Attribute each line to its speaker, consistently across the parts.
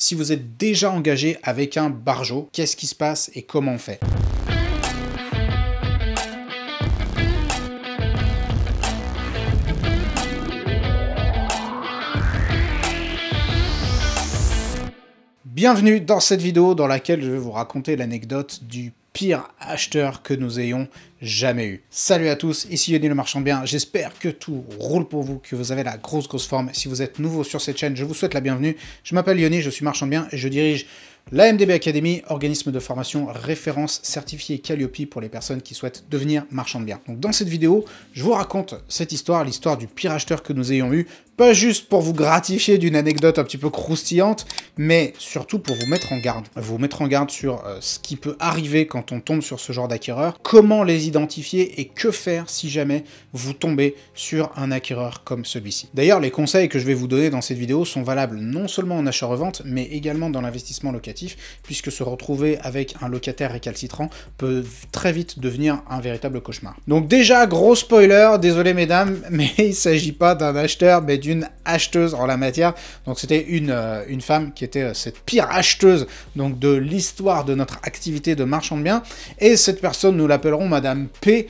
Speaker 1: Si vous êtes déjà engagé avec un barjo, qu'est-ce qui se passe et comment on fait? Bienvenue dans cette vidéo dans laquelle je vais vous raconter l'anecdote du pire acheteur que nous ayons jamais eu. Salut à tous, ici Yoni le marchand de biens, j'espère que tout roule pour vous, que vous avez la grosse forme. Si vous êtes nouveau sur cette chaîne, je vous souhaite la bienvenue. Je m'appelle Yoni, je suis marchand de biens et je dirige la MDB Academy, organisme de formation référence certifié Calliope pour les personnes qui souhaitent devenir marchand de biens. Donc dans cette vidéo, je vous raconte cette histoire, l'histoire du pire acheteur que nous ayons eu, pas juste pour vous gratifier d'une anecdote un petit peu croustillante, mais surtout pour vous mettre en garde. Vous mettre en garde sur ce qui peut arriver quand on tombe sur ce genre d'acquéreur, comment les identifier et que faire si jamais vous tombez sur un acquéreur comme celui-ci. D'ailleurs, les conseils que je vais vous donner dans cette vidéo sont valables non seulement en achat-revente, mais également dans l'investissement locatif, puisque se retrouver avec un locataire récalcitrant peut très vite devenir un véritable cauchemar. Donc déjà, gros spoiler, désolé mesdames, mais il ne s'agit pas d'un acheteur, mais d'une acheteuse en la matière. Donc c'était une femme qui était cette pire acheteuse donc de l'histoire de notre activité de marchand de biens, et cette personne, nous l'appellerons Madame P,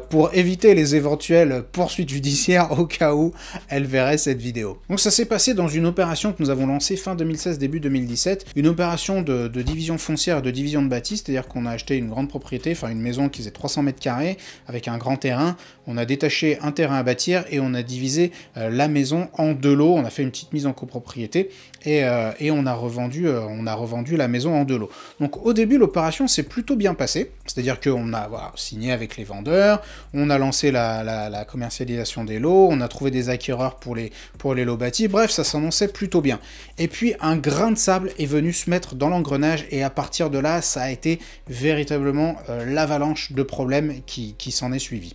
Speaker 1: pour éviter les éventuelles poursuites judiciaires au cas où elle verrait cette vidéo. Donc ça s'est passé dans une opération que nous avons lancée fin 2016, début 2017, une opération de division foncière et de division de bâti, c'est-à-dire qu'on a acheté une grande propriété, enfin une maison qui faisait 300 mètres carrés avec un grand terrain, on a détaché un terrain à bâtir et on a divisé la maison en deux lots, on a fait une petite mise en copropriété et on a revendu la maison en deux lots. Donc au début l'opération s'est plutôt bien passée, c'est-à-dire qu'on a signé avec les vendeurs, on a lancé la commercialisation des lots, on a trouvé des acquéreurs pour les lots bâtis, bref ça s'annonçait plutôt bien. Et puis un grain de sable est venu se mettre dans l'engrenage et à partir de là ça a été véritablement l'avalanche de problèmes qui s'en est suivi.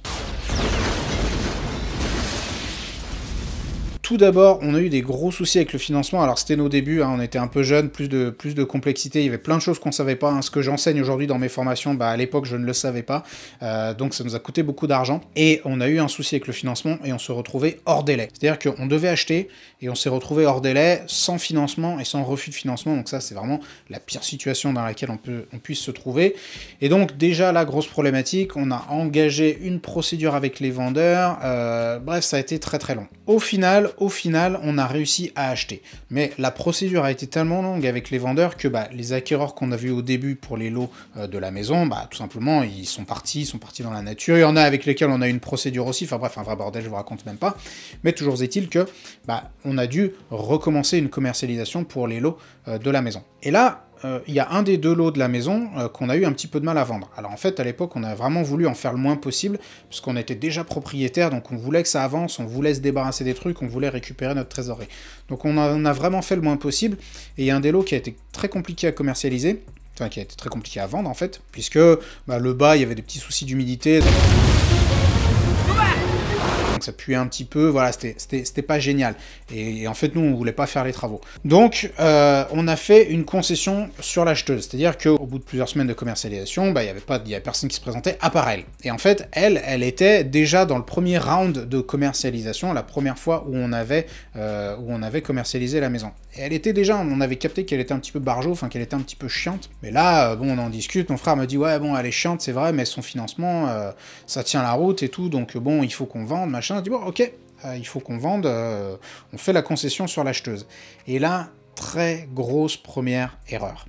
Speaker 1: Tout d'abord, on a eu des gros soucis avec le financement. Alors c'était nos débuts, hein, on était un peu jeunes, plus de complexité, il y avait plein de choses qu'on ne savait pas. Hein. Ce que j'enseigne aujourd'hui dans mes formations, à l'époque je ne le savais pas, donc ça nous a coûté beaucoup d'argent. Et on a eu un souci avec le financement et on se retrouvait hors délai. C'est-à-dire qu'on devait acheter et on s'est retrouvé hors délai, sans financement et sans refus de financement. Donc ça c'est vraiment la pire situation dans laquelle on puisse se trouver. Et donc déjà la grosse problématique, on a engagé une procédure avec les vendeurs, bref ça a été très très long. Au final, on a réussi à acheter. Mais la procédure a été tellement longue avec les vendeurs que les acquéreurs qu'on a vus au début pour les lots de la maison, tout simplement, ils sont partis dans la nature. Il y en a avec lesquels on a une procédure aussi, enfin bref, un vrai bordel, je vous raconte même pas. Mais toujours est-il que on a dû recommencer une commercialisation pour les lots de la maison. Et là, il y a un des deux lots de la maison qu'on a eu un petit peu de mal à vendre. Alors en fait, à l'époque, on a vraiment voulu en faire le moins possible, parce qu'on était déjà propriétaire, donc on voulait que ça avance, on voulait se débarrasser des trucs, on voulait récupérer notre trésorerie. Donc on a vraiment fait le moins possible, et il y a un des lots qui a été très compliqué à commercialiser, enfin qui a été très compliqué à vendre en fait, puisque le bas, il y avait des petits soucis d'humidité, donc ça puait un petit peu, voilà, c'était pas génial. Et en fait, nous, on voulait pas faire les travaux. Donc, on a fait une concession sur l'acheteuse, c'est-à-dire qu'au bout de plusieurs semaines de commercialisation, il y avait personne qui se présentait à part elle. Et en fait, elle était déjà dans le premier round de commercialisation, la première fois où on avait commercialisé la maison. Et elle était déjà, on avait capté qu'elle était un petit peu barjo, enfin qu'elle était un petit peu chiante. Mais là, on en discute, mon frère me dit, ouais, bon, elle est chiante, c'est vrai, mais son financement, ça tient la route et tout, donc bon, il faut qu'on vende, machin. Je dis, bon, ok, il faut qu'on vende, on fait la concession sur l'acheteuse. Et là, très grosse première erreur.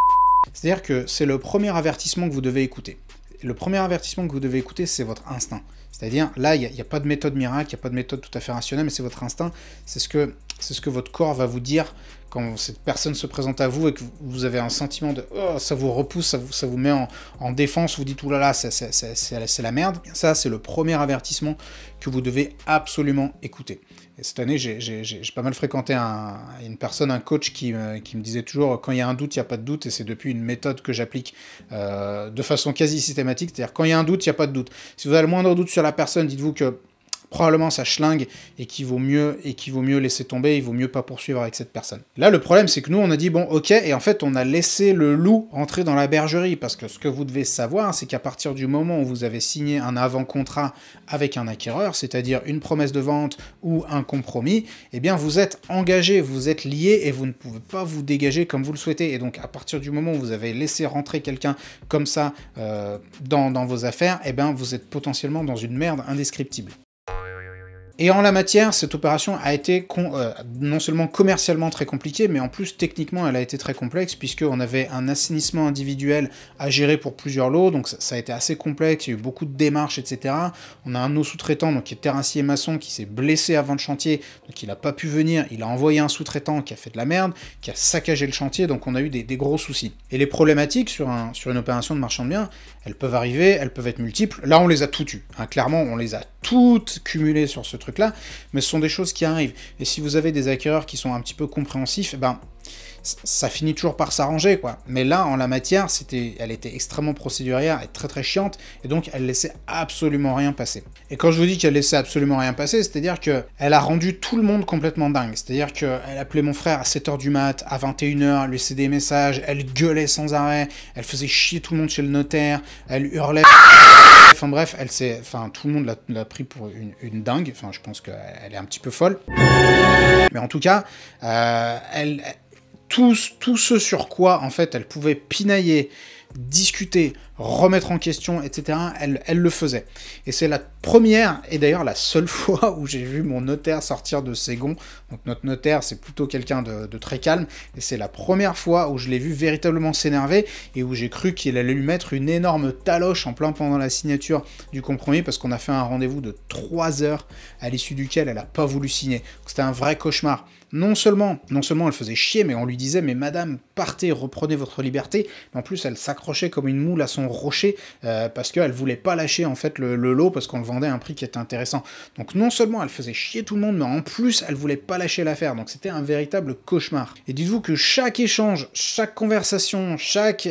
Speaker 1: C'est-à-dire que c'est le premier avertissement que vous devez écouter. Le premier avertissement que vous devez écouter, c'est votre instinct. C'est-à-dire, là, il n'y a pas de méthode miracle, il n'y a pas de méthode tout à fait rationnelle, mais c'est votre instinct, c'est ce que votre corps va vous dire quand cette personne se présente à vous et que vous avez un sentiment de oh, ça vous repousse, ça vous met en défense, vous dites oulala, c'est la merde. Ça, c'est le premier avertissement que vous devez absolument écouter. Et cette année, j'ai pas mal fréquenté une personne, un coach qui me disait toujours quand il y a un doute, il n'y a pas de doute, et c'est depuis une méthode que j'applique de façon quasi systématique, c'est-à-dire quand il y a un doute, il n'y a pas de doute. Si vous avez le moindre doute sur la personne, dites-vous que probablement ça schlingue et qu'il vaut mieux laisser tomber, il vaut mieux pas poursuivre avec cette personne. Là, le problème, c'est que nous, on a dit, bon, ok, et en fait, on a laissé le loup rentrer dans la bergerie, parce que ce que vous devez savoir, c'est qu'à partir du moment où vous avez signé un avant-contrat avec un acquéreur, c'est-à-dire une promesse de vente ou un compromis, eh bien, vous êtes engagé, vous êtes lié, et vous ne pouvez pas vous dégager comme vous le souhaitez. Et donc, à partir du moment où vous avez laissé rentrer quelqu'un comme ça dans vos affaires, eh bien, vous êtes potentiellement dans une merde indescriptible. Et en la matière, cette opération a été non seulement commercialement très compliquée, mais en plus techniquement elle a été très complexe, puisqu'on avait un assainissement individuel à gérer pour plusieurs lots, donc ça a été assez complexe, il y a eu beaucoup de démarches, etc. On a un de nos sous-traitants, donc qui est terrassier maçon, qui s'est blessé avant le chantier, donc il n'a pas pu venir, il a envoyé un sous-traitant qui a fait de la merde, qui a saccagé le chantier, donc on a eu des gros soucis. Et les problématiques sur une opération de marchand de biens, elles peuvent arriver, elles peuvent être multiples, là on les a toutes eues, hein. Clairement on les a toutes cumulées sur ce truc-là, mais ce sont des choses qui arrivent. Et si vous avez des acquéreurs qui sont un petit peu compréhensifs, eh ben, ça finit toujours par s'arranger, quoi. Mais là, en la matière, elle était extrêmement procédurière et très très chiante, et donc elle laissait absolument rien passer. Et quand je vous dis qu'elle laissait absolument rien passer, c'est-à-dire qu'elle a rendu tout le monde complètement dingue. C'est-à-dire qu'elle appelait mon frère à 7h du mat, à 21h, elle lui laissait des messages, elle gueulait sans arrêt, elle faisait chier tout le monde chez le notaire, elle hurlait... Enfin bref, tout le monde l'a pris pour une dingue, enfin je pense qu'elle est un petit peu folle. Mais en tout cas, tout ce sur quoi, en fait, elle pouvait pinailler, discuter, remettre en question, etc., elle le faisait. Et c'est la première, et d'ailleurs la seule fois où j'ai vu mon notaire sortir de ses gonds. Donc notre notaire, c'est plutôt quelqu'un de très calme, et c'est la première fois où je l'ai vu véritablement s'énerver, et où j'ai cru qu'il allait lui mettre une énorme taloche en plein pendant la signature du compromis, parce qu'on a fait un rendez-vous de 3 heures, à l'issue duquel elle n'a pas voulu signer. C'était un vrai cauchemar. Non seulement elle faisait chier, mais on lui disait « Mais madame, partez, reprenez votre liberté », mais en plus elle s'accrochait comme une moule à son rocher, parce qu'elle voulait pas lâcher en fait le lot, parce qu'on le vendait à un prix qui était intéressant. Donc non seulement elle faisait chier tout le monde, mais en plus elle voulait pas lâcher l'affaire, donc c'était un véritable cauchemar. Et dites-vous que chaque échange, chaque conversation, chaque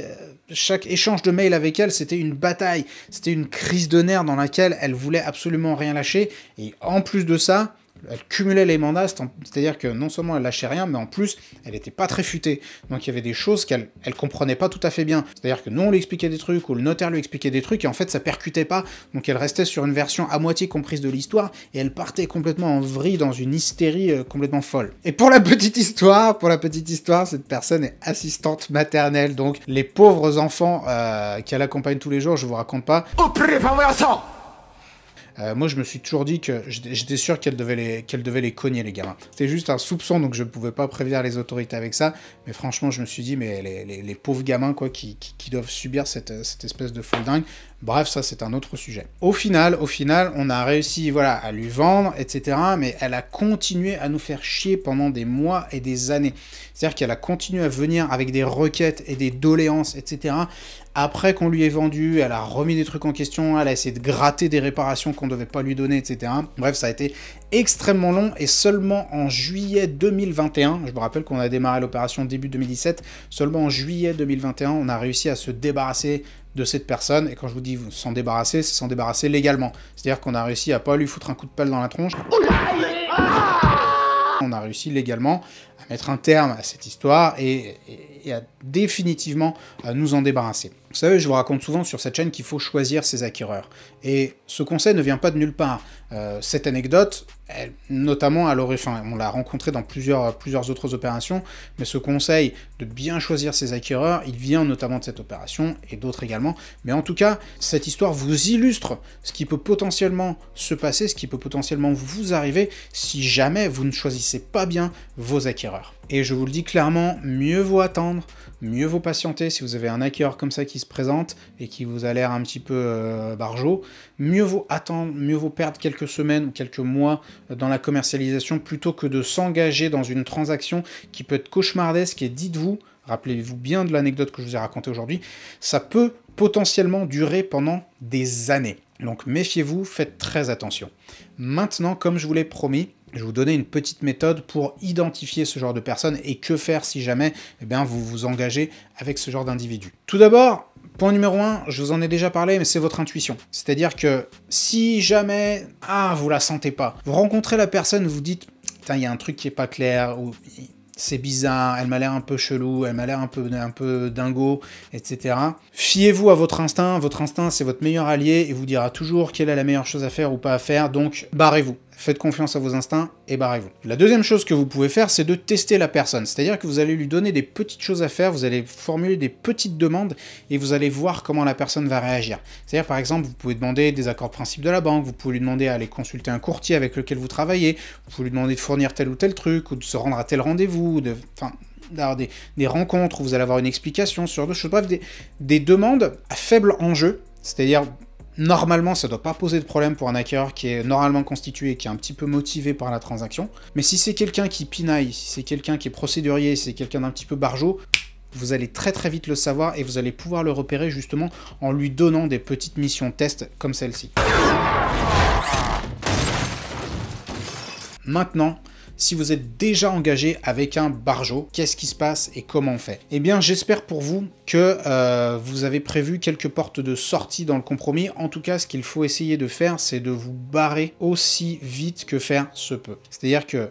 Speaker 1: échange de mail avec elle, c'était une bataille, c'était une crise de nerfs dans laquelle elle voulait absolument rien lâcher, et en plus de ça, elle cumulait les mandats, c'est-à-dire que non seulement elle lâchait rien, mais en plus, elle était pas très futée. Donc il y avait des choses qu'elle comprenait pas tout à fait bien. C'est-à-dire que nous, on lui expliquait des trucs, ou le notaire lui expliquait des trucs, et en fait, ça percutait pas. Donc elle restait sur une version à moitié comprise de l'histoire, et elle partait complètement en vrille dans une hystérie complètement folle. Et pour la petite histoire, cette personne est assistante maternelle, donc les pauvres enfants qu'elle accompagne tous les jours, je vous raconte pas. Moi, je me suis toujours dit que j'étais sûr qu'elle devait les cogner, les gamins. C'était juste un soupçon, donc je ne pouvais pas prévenir les autorités avec ça. Mais franchement, je me suis dit, mais les pauvres gamins, quoi, qui doivent subir cette espèce de folle dingue. Bref, ça, c'est un autre sujet. Au final, on a réussi, voilà, à lui vendre, etc. Mais elle a continué à nous faire chier pendant des mois et des années. C'est-à-dire qu'elle a continué à venir avec des requêtes et des doléances, etc. Après qu'on lui ait vendu, elle a remis des trucs en question, elle a essayé de gratter des réparations qu'on ne devait pas lui donner, etc. Bref, ça a été extrêmement long, et seulement en juillet 2021, je me rappelle qu'on a démarré l'opération début 2017, seulement en juillet 2021, on a réussi à se débarrasser de cette personne. Et quand je vous dis s'en débarrasser, c'est s'en débarrasser légalement. C'est-à-dire qu'on a réussi à pas lui foutre un coup de pelle dans la tronche. On a réussi légalement à mettre un terme à cette histoire et à définitivement nous en débarrasser. Vous savez, je vous raconte souvent sur cette chaîne qu'il faut choisir ses acquéreurs. Et ce conseil ne vient pas de nulle part. Cette anecdote, notamment à l'origine, on l'a rencontré dans plusieurs autres opérations, mais ce conseil de bien choisir ses acquéreurs, il vient notamment de cette opération, et d'autres également. Mais en tout cas, cette histoire vous illustre ce qui peut potentiellement se passer, ce qui peut potentiellement vous arriver si jamais vous ne choisissez pas bien vos acquéreurs. Et je vous le dis clairement, mieux vaut attendre, mieux vaut patienter si vous avez un acquéreur comme ça qui se présente et qui vous a l'air un petit peu barjot. Mieux vaut attendre, mieux vaut perdre quelques semaines ou quelques mois dans la commercialisation plutôt que de s'engager dans une transaction qui peut être cauchemardesque. Et dites-vous, rappelez-vous bien de l'anecdote que je vous ai racontée aujourd'hui, ça peut potentiellement durer pendant des années. Donc méfiez-vous, faites très attention. Maintenant, comme je vous l'ai promis, je vais vous donner une petite méthode pour identifier ce genre de personnes et que faire si jamais vous vous engagez avec ce genre d'individu. Tout d'abord, point numéro 1, je vous en ai déjà parlé, mais c'est votre intuition. C'est-à-dire que si jamais, vous la sentez pas, vous rencontrez la personne, vous dites, putain, il y a un truc qui est pas clair, ou c'est bizarre, elle m'a l'air un peu chelou, elle m'a l'air un peu dingo, etc. Fiez-vous à votre instinct c'est votre meilleur allié, et vous dira toujours quelle est la meilleure chose à faire ou pas à faire, donc barrez-vous. Faites confiance à vos instincts et barrez-vous. La deuxième chose que vous pouvez faire, c'est de tester la personne. C'est-à-dire que vous allez lui donner des petites choses à faire, vous allez formuler des petites demandes et vous allez voir comment la personne va réagir. C'est-à-dire, par exemple, vous pouvez demander des accords de principe de la banque, vous pouvez lui demander d'aller consulter un courtier avec lequel vous travaillez, vous pouvez lui demander de fournir tel ou tel truc, ou de se rendre à tel rendez-vous, d'avoir des rencontres où vous allez avoir une explication sur deux choses. Bref, des demandes à faible enjeu, c'est-à-dire normalement, ça ne doit pas poser de problème pour un acquéreur qui est normalement constitué et qui est un petit peu motivé par la transaction. Mais si c'est quelqu'un qui pinaille, si c'est quelqu'un qui est procédurier, si c'est quelqu'un d'un petit peu barjot, vous allez très très vite le savoir et vous allez pouvoir le repérer justement en lui donnant des petites missions test comme celle-ci. Maintenant, si vous êtes déjà engagé avec un barjot, qu'est-ce qui se passe et comment on fait? Eh bien, j'espère pour vous que vous avez prévu quelques portes de sortie dans le compromis. En tout cas, ce qu'il faut essayer de faire, c'est de vous barrer aussi vite que faire se peut. C'est-à-dire que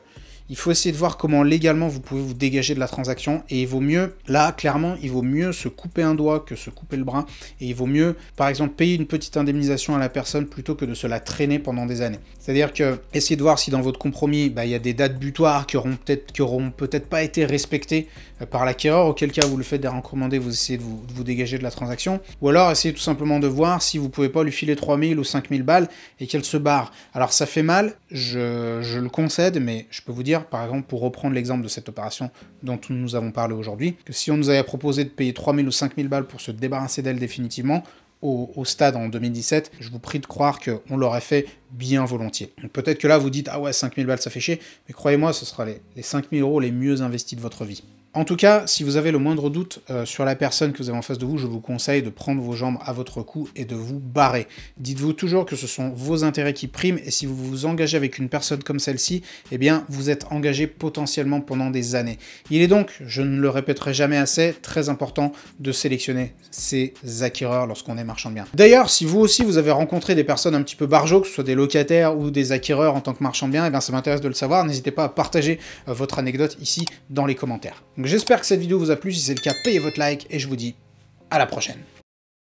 Speaker 1: il faut essayer de voir comment légalement vous pouvez vous dégager de la transaction et il vaut mieux, là clairement, il vaut mieux se couper un doigt que se couper le bras et il vaut mieux, par exemple, payer une petite indemnisation à la personne plutôt que de se la traîner pendant des années. C'est-à-dire que, essayez de voir si dans votre compromis, il y a des dates butoirs qui auront peut-être pas été respectées par l'acquéreur, auquel cas vous le faites dérecommander, vous essayez de vous dégager de la transaction, ou alors essayez tout simplement de voir si vous pouvez pas lui filer 3000 ou 5000 balles et qu'elle se barre. Alors ça fait mal, je le concède, mais je peux vous dire, par exemple, pour reprendre l'exemple de cette opération dont nous avons parlé aujourd'hui, que si on nous avait proposé de payer 3000 ou 5000 balles pour se débarrasser d'elle définitivement, au stade en 2017, je vous prie de croire qu'on l'aurait fait bien volontiers. Peut-être que là vous dites « Ah ouais, 5000 balles ça fait chier », mais croyez-moi, ce sera les 5000 € les mieux investis de votre vie. En tout cas, si vous avez le moindre doute sur la personne que vous avez en face de vous, je vous conseille de prendre vos jambes à votre cou et de vous barrer. Dites-vous toujours que ce sont vos intérêts qui priment et si vous vous engagez avec une personne comme celle-ci, eh bien, vous êtes engagé potentiellement pendant des années. Il est donc, je ne le répéterai jamais assez, très important de sélectionner ces acquéreurs lorsqu'on est marchand de biens. D'ailleurs, si vous aussi vous avez rencontré des personnes un petit peu barjots, que ce soit des locataires ou des acquéreurs en tant que marchand de biens, eh bien, ça m'intéresse de le savoir. N'hésitez pas à partager votre anecdote ici dans les commentaires. Donc, j'espère que cette vidéo vous a plu, si c'est le cas, payez votre like et je vous dis à la prochaine.